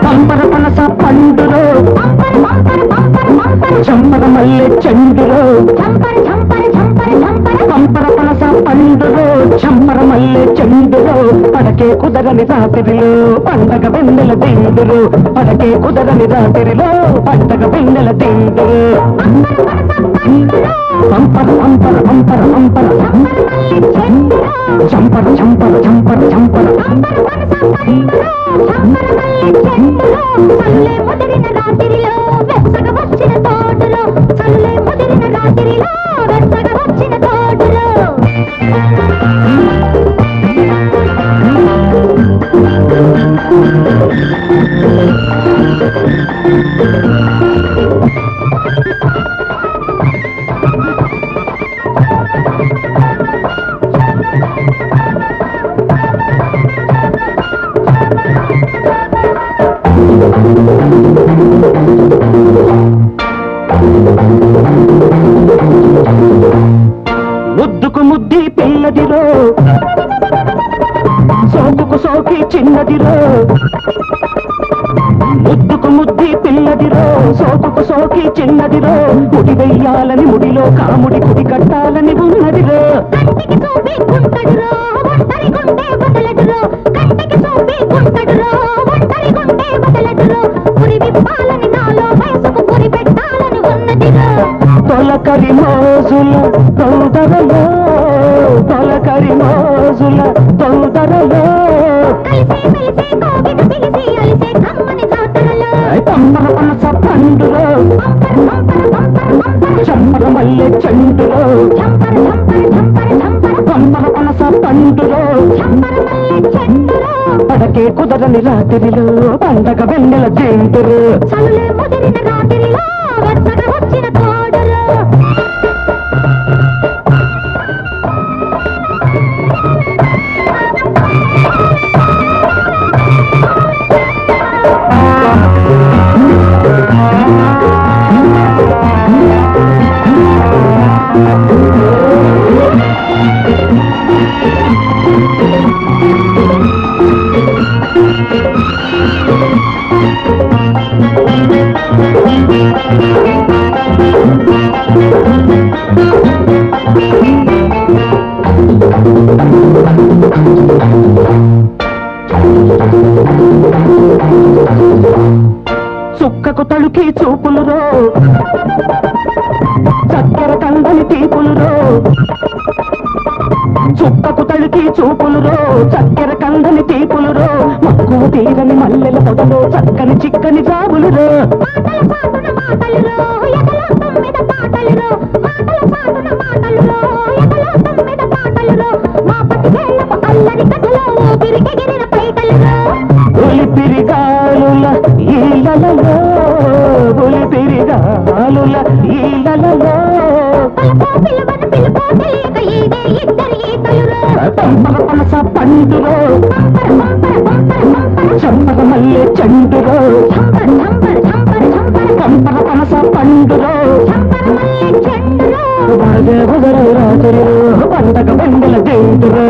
పంపర పనస పండులో చంపర మల్లె చెండులో పంపర పనస పండులో చంపర మల్లె చెండులో పడకే కుదరని రాత్రిలో పండగ వెన్నెల తిండులు పడకే కుదరని రాత్రిలో పండగ వెన్నెల తిండులు పంపర పంపర పంపర పంపర చంపర చంపర చంపర చంపర ముద్దుకు ముద్ది పిల్లదిరో సోకుకు సోకి చిన్నదిరో ముద్దుకు ముద్ది పిల్లదిరో సోకుకు సోకి చిన్నదిరో ముడి వెయ్యాలని ముడిలో కాముడి కుడి కట్టాలని ఉన్నదిరో తొలకరి మోజుల తొందరలో తొలకరి మోజుల తొందరలో పంపర పనస పండులో చంపర మల్లె చెండులో పంపర పనస పండులో పడకే కుదరని రాత్రిలో పండగ వెన్నెల తింటురు చుక్కకు తలుకి చూపులురో చక్కెర కందని తీపులురో చుక్కకు తలుకి చూపులురో చక్కెర కందని తీపులురో మక్కువ తీరని మల్లెల పొదలో చక్కని చిక్కని జాబులురో ఒలిపిరిగాలుల ఈలలో ఒలిపిరిగాలుల ఈలలో పంపర పనస పండులో చంపర మల్లె చెండులో పంపర పనస పండులో పండగ వెన్నెల తింటురా